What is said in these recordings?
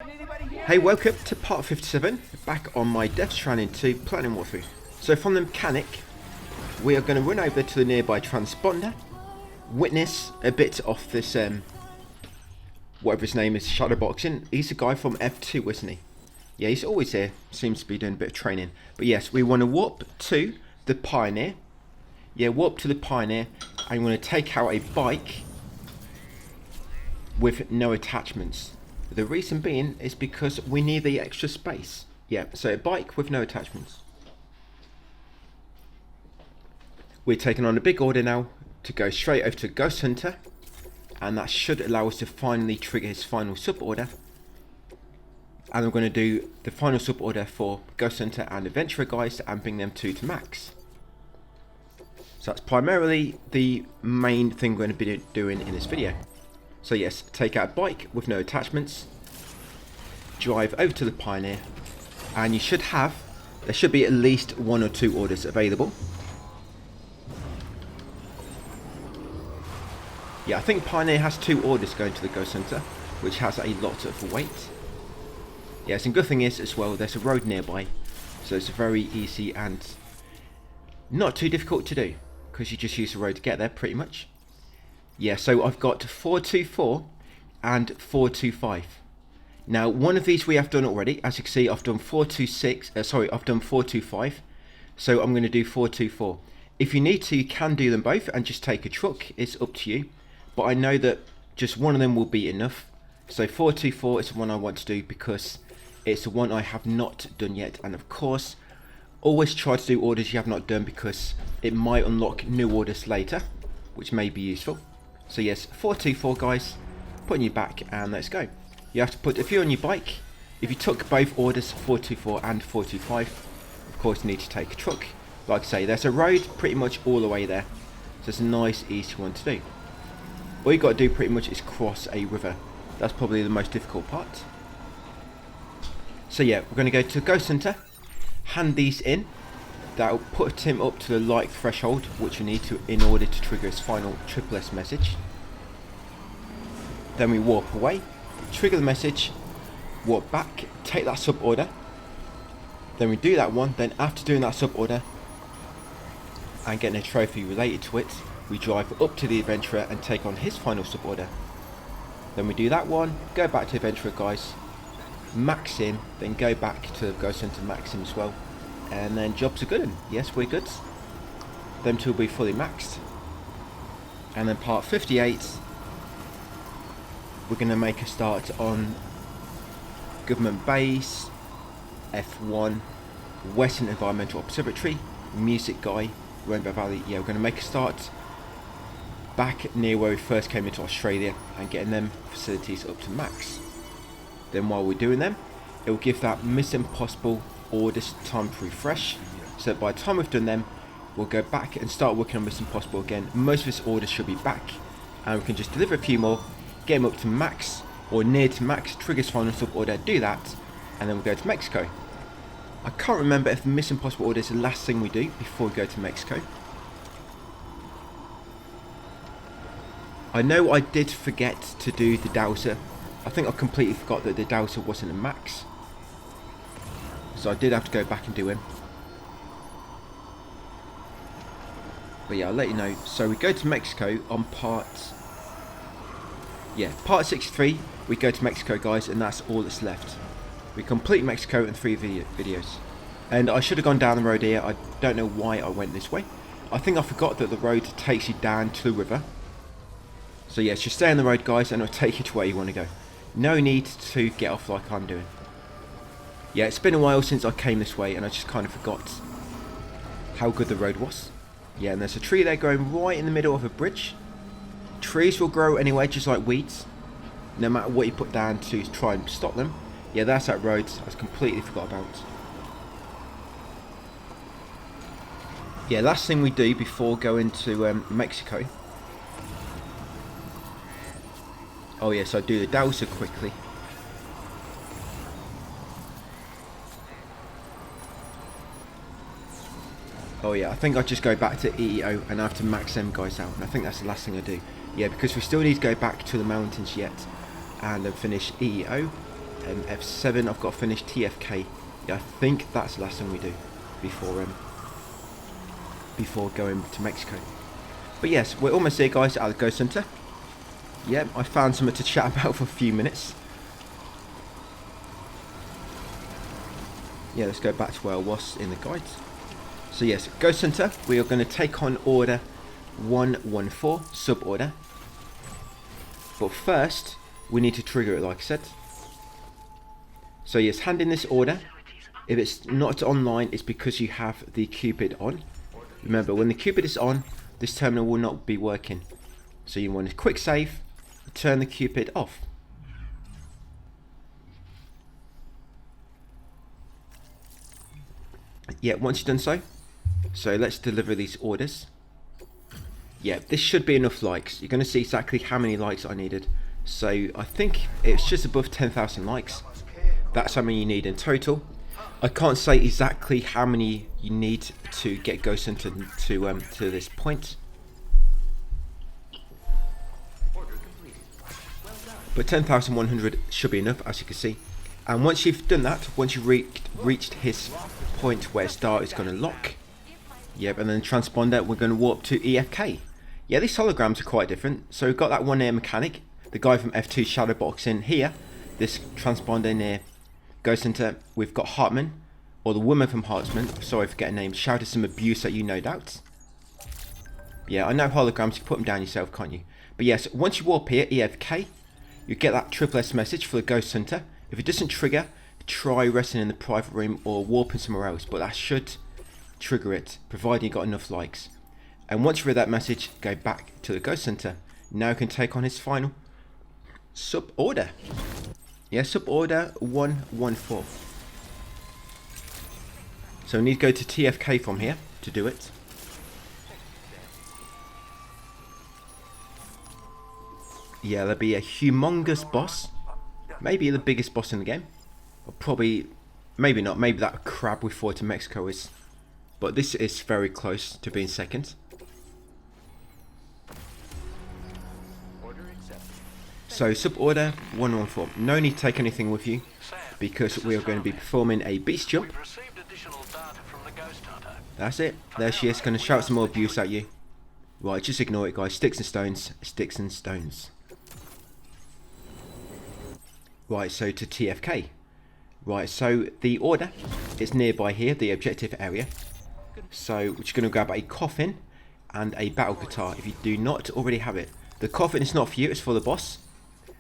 Hey, welcome to part 57, back on my Death Stranding 2 platinum walkthrough. So from the mechanic, we are going to run over to the nearby transponder, witness a bit of this, whatever his name is, shadowboxing. He's a guy from F2, isn't he? Yeah, he's always here, seems to be doing a bit of training. But yes, we want to warp to the Pioneer. Yeah, warp to the Pioneer, and we're going to take out a bike with no attachments. The reason being is because we need the extra space. Yeah, so a bike with no attachments. We're taking on a big order now to go straight over to Ghost Hunter, and that should allow us to finally trigger his final sub order. And we're going to do the final sub order for Ghost Hunter and Adventurer guys and bring them to max. So that's primarily the main thing we're going to be doing in this video. So yes, take out a bike with no attachments, drive over to the Pioneer, and you should have, there should be at least 1 or 2 orders available. Yeah, I think Pioneer has 2 orders going to the Ghost Hunter, which has a lot of weight. Yes, and good thing is as well, there's a road nearby, so it's very easy and not too difficult to do, because you just use the road to get there pretty much. Yeah, so I've got 424 and 425. Now, one of these we have done already. As you can see, I've done 426. I've done 425. So I'm going to do 424. If you need to, you can do them both and just take a truck. It's up to you. But I know that just one of them will be enough. So 424 is the one I want to do because it's the one I have not done yet. And of course, always try to do orders you have not done because it might unlock new orders later, which may be useful. So yes, 424 guys, put on your back and let's go. You have to put a few on your bike. If you took both orders, 424 and 425, of course you need to take a truck. Like I say, there's a road pretty much all the way there. So it's a nice, easy one to do. All you got to do pretty much is cross a river. That's probably the most difficult part. So yeah, we're going to go to Ghost Hunter, hand these in. That'll put him up to the light threshold, which we need to in order to trigger his final S message. Then we warp away, trigger the message, warp back, take that sub order. Then we do that one. Then after doing that sub order and getting a trophy related to it, we drive up to the Adventurer and take on his final sub order. Then we do that one, go back to Adventurer guys, max him, then go back to the Ghost Hunter, max him as well. And then jobs are good, and yes, we're good. Them two will be fully maxed. And then part 58, we're going to make a start on Government Base, F1, Western Environmental Observatory, Music Guy, Rainbow Valley. Yeah, we're going to make a start back near where we first came into Australia and getting them facilities up to max. Then while we're doing them, it will give that Mission Impossible orders time to refresh, so by the time we've done them, we'll go back and start working on Mission Impossible again. Most of his orders should be back, and we can just deliver a few more, get him up to max or near to max, trigger his final sub order, do that, and then we'll go to Mexico. I can't remember if the Mission Impossible order is the last thing we do before we go to Mexico. I know I did forget to do the Dowser. I think I completely forgot that the Dowser wasn't a max. So I did have to go back and do him. But yeah, I'll let you know. So we go to Mexico on part 63. We go to Mexico guys, and that's all that's left. We complete Mexico in 3 videos. And I should have gone down the road here. I don't know why I went this way. I think I forgot that the road takes you down to the river. So yes, just stay on the road guys, and it'll take you to where you want to go. No need to get off like I'm doing. Yeah, it's been a while since I came this way and I just kind of forgot how good the road was. Yeah, and there's a tree there growing right in the middle of a bridge. Trees will grow anyway, just like weeds, no matter what you put down to try and stop them. Yeah, that's that road I completely forgot about. Yeah, last thing we do before going to Mexico. Oh yes, I do the Dowser quickly. Oh yeah, I think I'll just go back to EEO and I have to max them guys out. And I think that's the last thing I do. Yeah, because we still need to go back to the mountains yet and then finish EEO. F7, I've got to finish TFK. Yeah, I think that's the last thing we do before going to Mexico. But yes, we're almost there, guys, at the Ghost Center. Yeah, I found something to chat about for a few minutes. Yeah, let's go back to where I was in the guides. So yes, Ghost Center, we are going to take on order 114, sub-order. But first, we need to trigger it, like I said. So yes, hand in this order. If it's not online, it's because you have the Cupid on. Remember, when the Cupid is on, this terminal will not be working. So you want a quick save, turn the Cupid off. Yeah, once you've done so let's deliver these orders. Yeah, this should be enough likes. You're going to see exactly how many likes I needed. So I think it's just above 10,000 likes. That's how many you need in total. I can't say exactly how many you need to get Ghost Center to this point. But 10,100 should be enough, as you can see. And once you've done that, once you've reached his point where star is going to lock, yep, and then transponder, we're going to warp to EFK. Yeah, these holograms are quite different. So we've got that one near mechanic, the guy from F2 Shadowbox in here, this transponder near Ghost Center. We've got Hartman, or the woman from Hartman, sorry I forget her name, shouted some abuse at you, no doubt. Yeah, I know holograms, you can put them down yourself, can't you? But yes, once you warp here, EFK, you get that triple S message for the Ghost Center. If it doesn't trigger, try resting in the private room or warping somewhere else, but that should trigger it, providing you got enough likes. And once you read that message, go back to the Ghost Center. Now you can take on his final sub-order. Yeah, sub-order 114. So we need to go to TFK from here to do it. Yeah, there'll be a humongous boss. Maybe the biggest boss in the game. Or probably, maybe not. Maybe that crab we fought in Mexico is. But this is very close to being second. So, sub-order 114. No need to take anything with you, because we are going to be performing a beast jump. That's it. There she is, going to shout some more abuse at you. Right, just ignore it, guys. Sticks and stones. Sticks and stones. Right, so to TFK. Right, so the order is nearby here, the objective area. So we're just going to grab a coffin and a battle guitar if you do not already have it. The coffin is not for you, it's for the boss.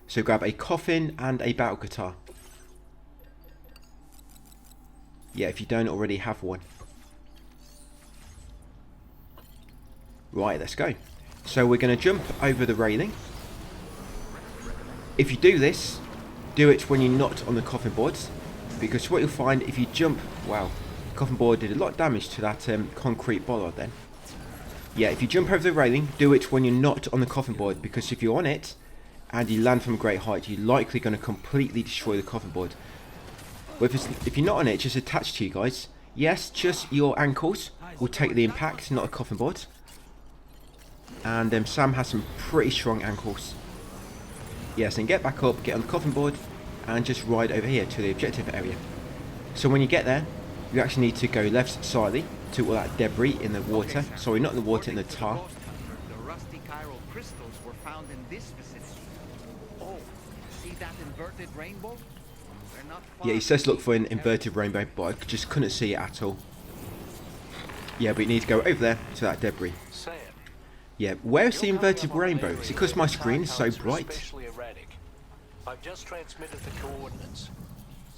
So grab a coffin and a battle guitar. Yeah, if you don't already have one. Right, let's go. So we're going to jump over the railing. If you do this, do it when you're not on the coffin boards. Because what you'll find if you jump... Wow, the coffin board did a lot of damage to that concrete bollard then. Yeah, if you jump over the railing, do it when you're not on the coffin board. Because if you're on it and you land from a great height, you're likely going to completely destroy the coffin board. But if you're not on it, just attached to you guys. Yes, just your ankles will take the impact, not a coffin board. And Sam has some pretty strong ankles. Yes, and get back up, get on the coffin board, and just ride over here to the objective area. So when you get there, you actually need to go left slightly to all that debris in the water. Sorry, not in the water, in the tar. The rusty chiral crystals were found in this vicinity. Oh, see that inverted rainbow? They're not far. Yeah, he says look for an inverted rainbow, but I just couldn't see it at all. Yeah, but you need to go over there to that debris. Yeah, where's the inverted rainbow? Is it because my screen is so bright? I've just transmitted the coordinates.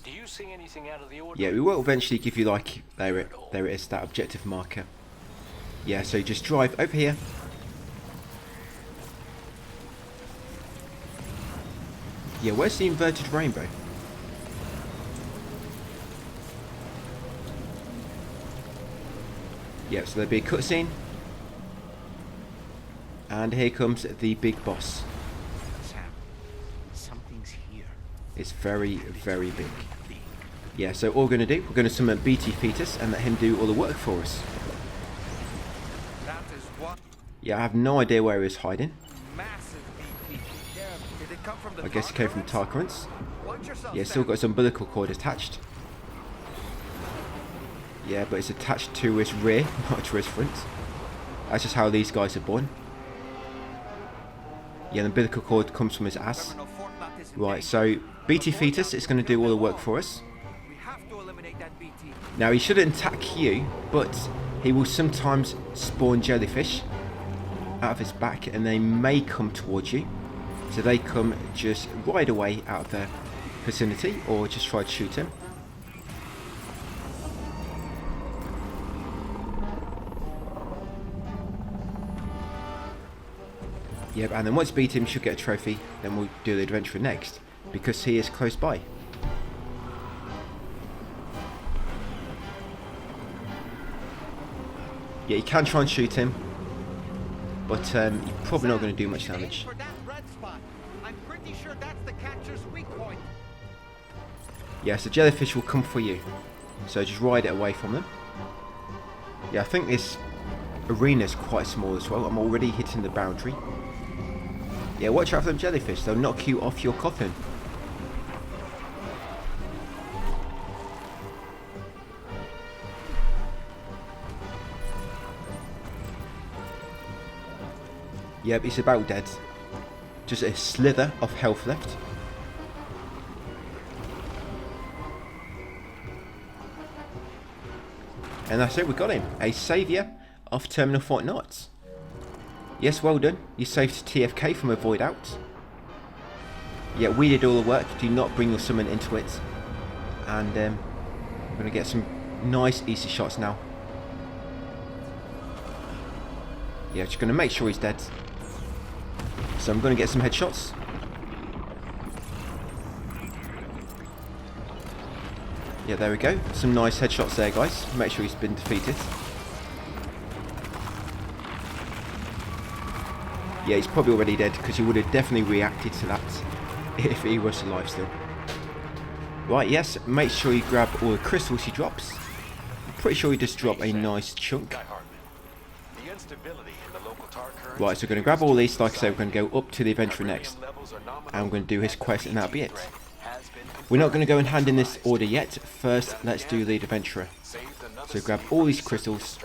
Do you see anything out of the ordinary? Yeah, we will eventually give you like there it is, that objective marker. Yeah, so just drive over here. Yeah, where's the inverted rainbow? Yeah, so there'll be a cutscene. And here comes the big boss. Sam, something's here. It's very, very big. Yeah, so all we're going to do, we're going to summon BT Fetus and let him do all the work for us. That is what? Yeah, I have no idea where he was hiding. Massive BT. Did it come from the I guess he came from tar currents. What Watch yourself, Yeah, still Sam. got his umbilical cord attached. Yeah, but it's attached to his rear, not to his front. That's just how these guys are born. Yeah, the umbilical cord comes from his ass. Terminal Fortnite is in Right, danger. so BT Avoid Fetus that is going to with do all the your work ball. for us. We have to eliminate that BT. Now, he shouldn't attack you, but he will sometimes spawn jellyfish out of his back, and they may come towards you. So they come just right away out of the vicinity, or just try to shoot him. Yep, and then once beat him, should get a trophy. Then we'll do the adventure next, because he is close by. Yeah, you can try and shoot him, but you're probably not going to do much damage. For that red spot. I'm pretty sure that's the catcher's weak point. Yes, the jellyfish will come for you, so just ride it away from them. Yeah, I think this arena is quite small as well. I'm already hitting the boundary. Yeah, watch out for them jellyfish. They'll knock you off your coffin. Yep, he's about dead. Just a slither of health left. And that's it, we got him. A saviour of Terminal Fortnite. Yes, well done. You saved TFK from a void out. Yeah, we did all the work. Do not bring your summon into it. And we're going to get some nice easy shots now. Yeah, just going to make sure he's dead. So I'm going to get some headshots. Yeah, there we go. Some nice headshots there, guys. Make sure he's been defeated. Yeah, he's probably already dead, because he would have definitely reacted to that if he was alive still. Right, yes, make sure you grab all the crystals he drops. I'm pretty sure he just dropped a nice chunk. Right, so we're going to grab all these. Like I said, we're going to go up to the adventurer next, and we're going to do his quest, and that'll be it. We're not going to go and hand in this order yet. First, let's do the adventurer. So grab all these crystals.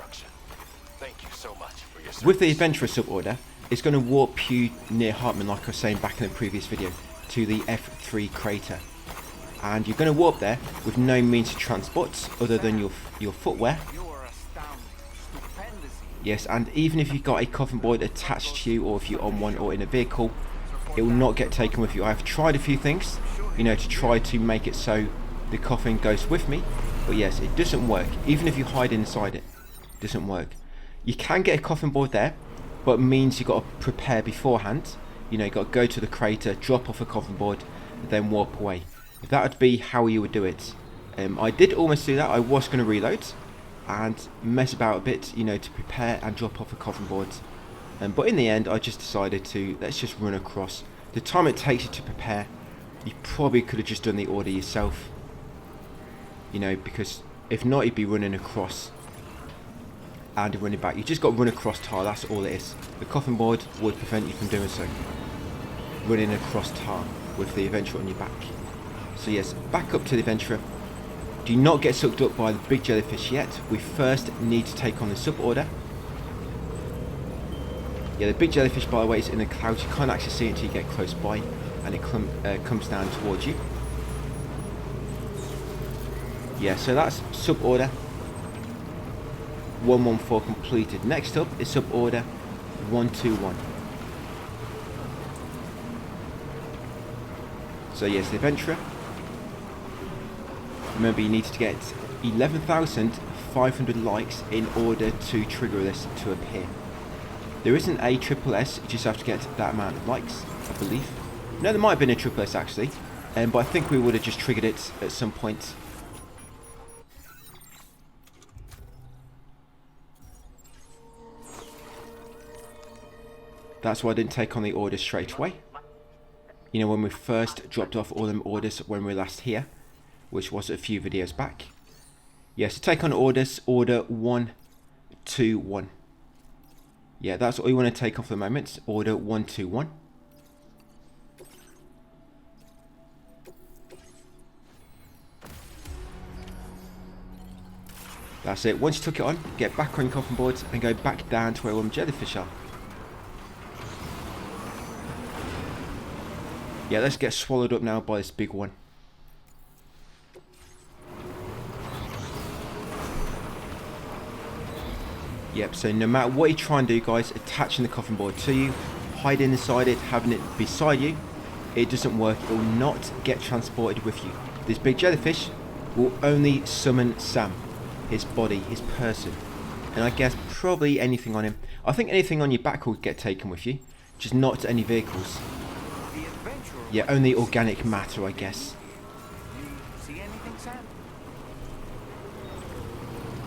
With the adventurer sub-order, it's going to warp you near Hartman, like I was saying back in the previous video, to the F3 crater. And you're going to warp there with no means of transport other than your footwear. You are astounding. Stupendous. Yes, and even if you've got a coffin board attached to you, or if you're on one or in a vehicle, it will not get taken with you. I've tried a few things, you know, to try to make it so the coffin goes with me, but yes, it doesn't work. Even if you hide inside it, it doesn't work. You can get a coffin board there, but it means you've got to prepare beforehand. You know, you've got to go to the crater, drop off a coffin board, then warp away. That would be how you would do it. I did almost do that. I was going to reload and mess about a bit, you know, to prepare and drop off a coffin board. But in the end, I just decided to, let's just run across. The time it takes you to prepare, you probably could have just done the order yourself. You know, because if not, you'd be running across and running back. You just got to run across tar, that's all it is. The coffin board would prevent you from doing so. Running across tar with the adventurer on your back. So yes, back up to the adventurer. Do not get sucked up by the big jellyfish yet. We first need to take on the sub-order. Yeah, the big jellyfish, by the way, is in the clouds. You can't actually see it until you get close by, and it comes down towards you. Yeah, so that's sub-order 114 completed. Next up is sub-order 121. So yes, the adventurer. Remember, you need to get 11,500 likes in order to trigger this to appear. There isn't a triple S, you just have to get that amount of likes, I believe. No, there might have been a triple S actually, but I think we would have just triggered it at some point. That's why I didn't take on the orders straight away. You know, when we first dropped off all them orders when we were last here, which was a few videos back. Yeah, so take on orders, order 121. Yeah, that's all you want to take off for the moment, order 121. That's it. Once you took it on, get back on your coffin boards and go back down to where all the jellyfish are. Yeah, let's get swallowed up now by this big one. Yep, so no matter what you try and do, guys, attaching the coffin board to you, hiding inside it, having it beside you, it doesn't work. It will not get transported with you. This big jellyfish will only summon Sam, his body, his person, and I guess probably anything on him. I think anything on your back will get taken with you, just not any vehicles. Yeah, only organic matter, I guess. You see anything, Sam?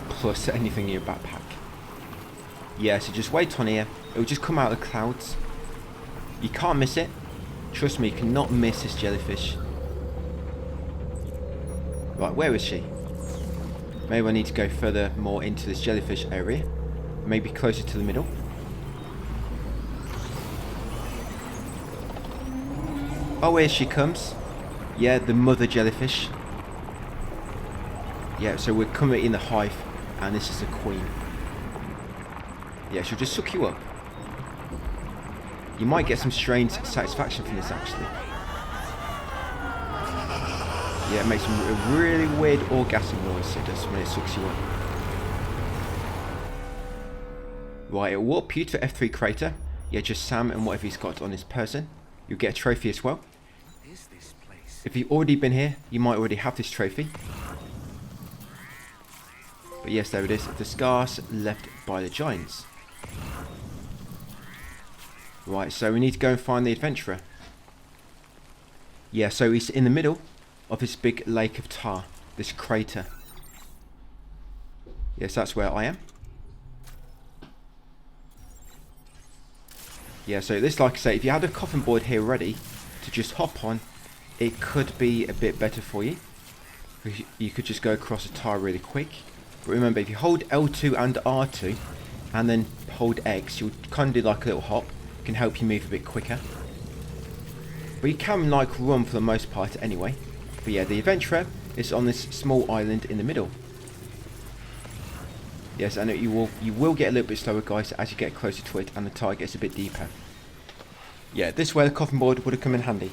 Plus anything in your backpack. Yeah, so just wait on here. It will just come out of the clouds. You can't miss it. Trust me, you cannot miss this jellyfish. Right, where is she? Maybe I need to go further more into this jellyfish area. Maybe closer to the middle. Oh, here she comes. Yeah, the mother jellyfish. Yeah, so we're coming in the hive, and this is the queen. Yeah, she'll just suck you up. You might get some strange satisfaction from this, actually. Yeah, it makes a really weird orgasm noise, it does, when it sucks you up. Right, it'll warp you to F3 crater. Yeah, just Sam and whatever he's got on his person. You'll get a trophy as well. What is this place? If you've already been here, you might already have this trophy. But yes, there it is. The scars left by the giants. Right, so we need to go and find the adventurer. Yeah, so he's in the middle of this big lake of tar, this crater. Yes, that's where I am. Yeah, so this, like I say, if you had a coffin board here ready to just hop on, it could be a bit better for you. You could just go across the tar really quick. But remember, if you hold L2 and R2 and then hold X, you'll kind of do like a little hop. It can help you move a bit quicker. But you can like run for the most part anyway. But yeah, the adventurer is on this small island in the middle. Yes, and you will get a little bit slower, guys, as you get closer to it and the tar gets a bit deeper. Yeah, this way the coffin board would have come in handy.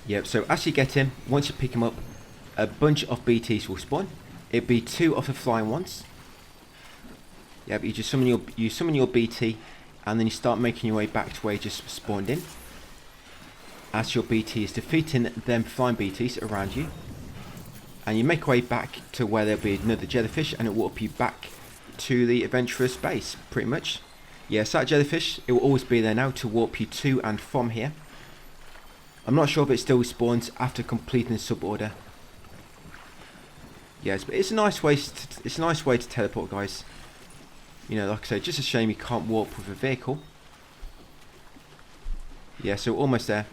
Yep, so as you get him, once you pick him up, a bunch of BTs will spawn. It'd be 2 of the flying ones. Yeah, but you just summon your BT, and then you start making your way back to where you just spawned in. As your BT is defeating them flying BTs around you, and you make your way back to where there'll be another jellyfish, and it will warp you back to the adventurer's base, pretty much. Yes, that jellyfish, it will always be there now to warp you to and from here. I'm not sure if it still spawns after completing the suborder. Yes, but it's a nice way to teleport, guys. You know, like I say, just a shame you can't warp with a vehicle. Yeah, so we're almost there.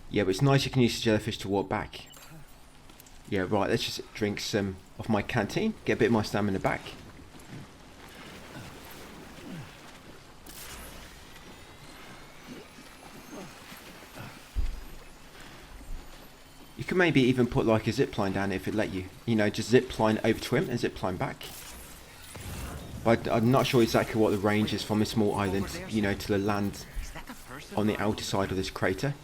Yeah, but it's nice you can use the jellyfish to warp back. Yeah, right, let's just drink some of my canteen, get a bit of my stamina back. You could maybe even put like a zip line down if it let you. You know, just zip line over to him and zip line back. But I'm not sure exactly what the range is from this small island, you know, to the land on the outer side of this crater.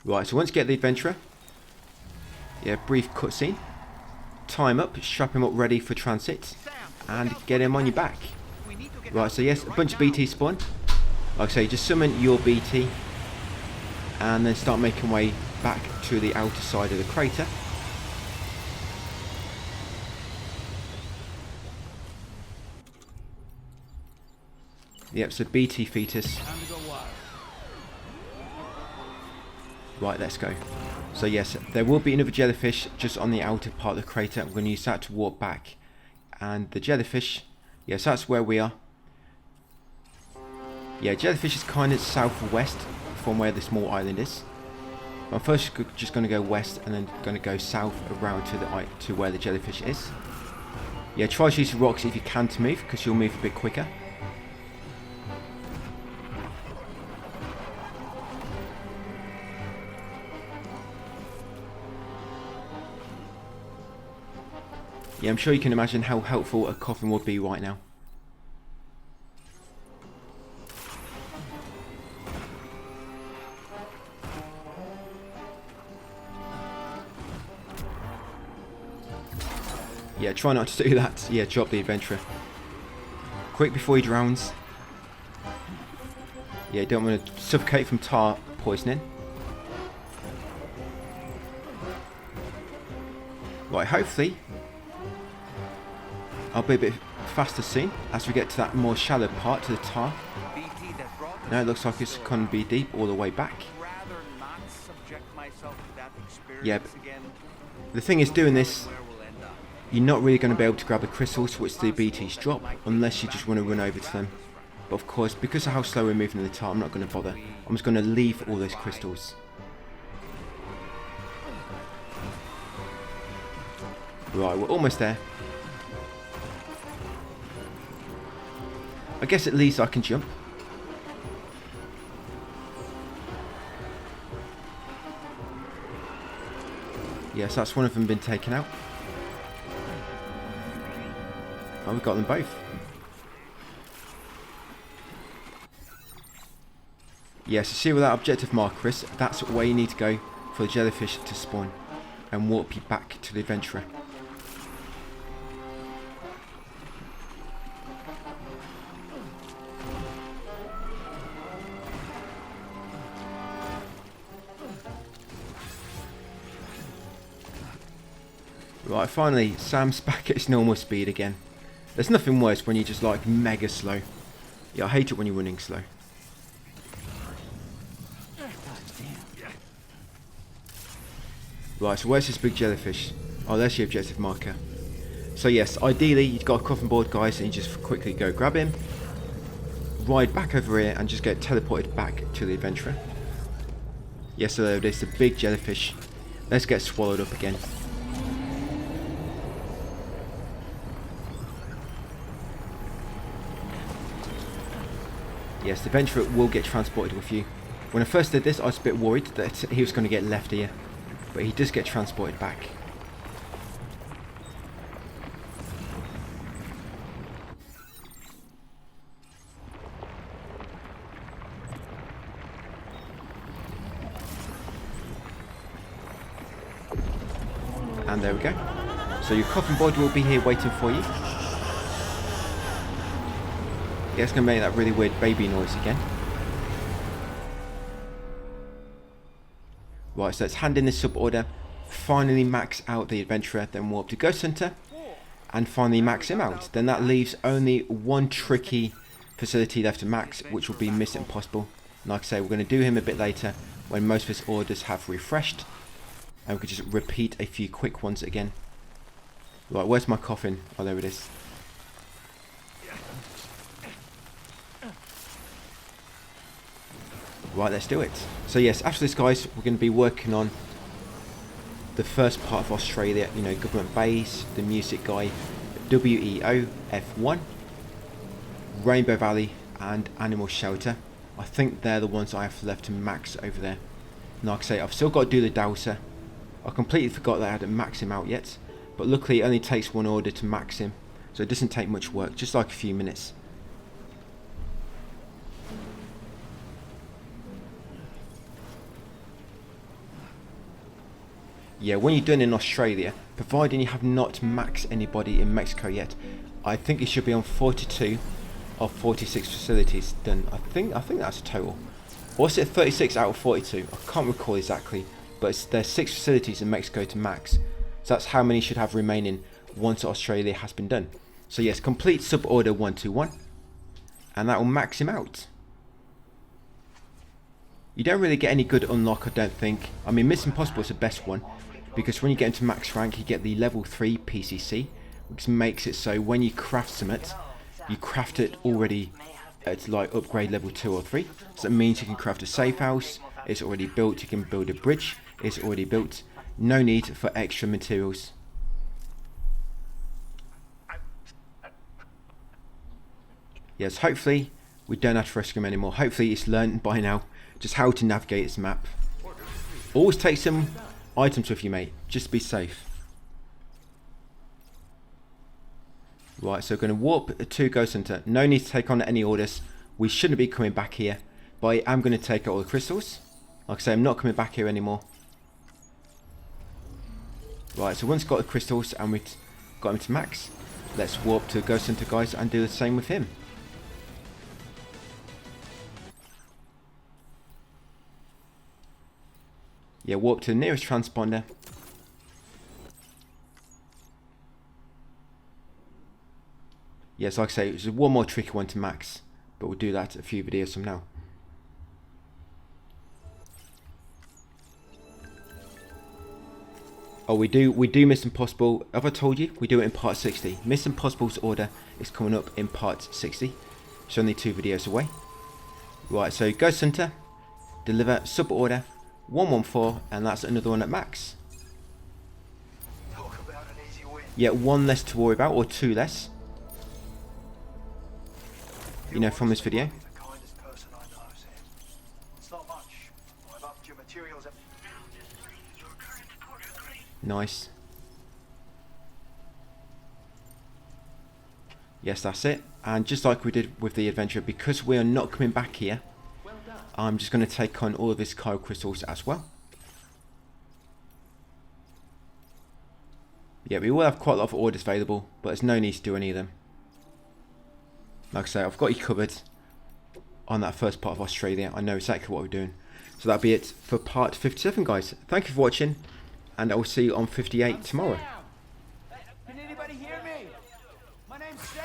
Right, so once you get the adventurer, yeah, brief cutscene. Time up, strap him up ready for transit, and get him on your back. Right, so yes, a bunch of BT spawn. Like I say, just summon your BT, and then start making way back to the outer side of the crater. Yep, so BT fetus. Right, let's go. So yes, there will be another jellyfish just on the outer part of the crater. I'm going to use that to walk back. And the jellyfish, yes, that's where we are. Yeah, jellyfish is kind of southwest from where the small island is. I'm first just going to go west and then going to go south around to where the jellyfish is. Yeah, try to use the rocks if you can to move, because you'll move a bit quicker. Yeah, I'm sure you can imagine how helpful a coffin would be right now. Yeah, try not to do that. Yeah, drop the adventurer. Quick before he drowns. Yeah, don't want to suffocate from tar poisoning. Right, hopefully I'll be a bit faster soon as we get to that more shallow part, to the tar. BT that brought Now it looks like it's going to be deep all the way back. rather not subject myself to that experience Yeah, again. the thing is, doing this, Where we'll end up. you're not really going to be able to grab the crystals which the BTs drop unless you just want to run over to them. But of course, because of how slow we're moving in the tar, I'm not going to bother. I'm just going to leave all those crystals. Right, we're almost there. I guess at least I can jump. Yes, that's one of them been taken out. Oh, we've got them both. Yes, you see where that objective marker is? That's where you need to go for the jellyfish to spawn and warp you back to the adventurer. Right, finally, Sam's back at his normal speed again. There's nothing worse when you're just like mega slow. Yeah, I hate it when you're running slow. Right, so where's this big jellyfish? Oh, there's your objective marker. So yes, ideally you've got a coffin board, guys, and you just quickly go grab him, ride back over here and just get teleported back to the adventurer. Yes, so there it is, the big jellyfish. Let's get swallowed up again. Yes, the adventurer will get transported with you. When I first did this, I was a bit worried that he was going to get left here, but he does get transported back. And there we go. So your coffin board will be here waiting for you. Yeah, it's going to make that really weird baby noise again. Right, so let's hand in this sub-order, finally max out the adventurer, then warp to Ghost Hunter, and finally max him out. Then that leaves only one tricky facility left to max, which will be Mission Impossible. And like I say, we're going to do him a bit later, when most of his orders have refreshed, and we can just repeat a few quick ones again. Right, where's my coffin? Oh, there it is. Right, let's do it. So yes, after this, guys, we're going to be working on the first part of Australia, you know, government base, the music guy, WEO, F1, Rainbow Valley, and Animal Shelter. I think they're the ones I have left to max over there. And like I say, I've still got to do the Dowser. I completely forgot that I hadn't maxed him out yet, but luckily it only takes one order to max him, so it doesn't take much work, just like a few minutes. Yeah, when you're done in Australia, providing you have not maxed anybody in Mexico yet, I think you should be on 42 of 46 facilities done. I think that's a total. Or is it 36 out of 42? I can't recall exactly, but there's 6 facilities in Mexico to max. So that's how many should have remaining once Australia has been done. So yes, complete sub-order 121, and that will max him out. You don't really get any good unlock, I don't think. I mean, Mission Impossible is the best one, because when you get into max rank, you get the level 3 PCC, which makes it so when you craft something, you craft it already at like upgrade level 2 or 3. So that means you can craft a safe house, it's already built, you can build a bridge, it's already built. No need for extra materials. Yes, hopefully we don't have to rescue him anymore. Hopefully it's learned by now just how to navigate this map. Always take some items with you, mate, just to be safe. Right, so we're going to warp to Ghost Hunter. No need to take on any orders. We shouldn't be coming back here. But I am going to take out all the crystals. Like I say, I'm not coming back here anymore. Right, so once got the crystals and we've got him to max, let's warp to Ghost Hunter, guys, and do the same with him. Yeah, warp to the nearest transponder. Yes, like I say, it's one more tricky one to max, but we'll do that a few videos from now. Oh, we do Miss Impossible. Have I told you? We do it in part 60. Miss Impossible's order is coming up in part 60. It's only 2 videos away. Right, so Ghost Hunter, deliver sub order 114, and that's another one at max. Talk about an easy win. Yeah, 1 less to worry about, or 2 less. You know, from this video. The kindest person I know, Sam. It's not much. I've upped your materials. Nice. Yes, that's it. And just like we did with the adventure, because we are not coming back here, I'm just going to take on all of his Kyro crystals as well. Yeah, we will have quite a lot of orders available, but there's no need to do any of them. Like I say, I've got you covered on that first part of Australia. I know exactly what we're doing. So that'll be it for part 57, guys. Thank you for watching, and I will see you on 58 tomorrow. Can anybody hear me? My name's Sam.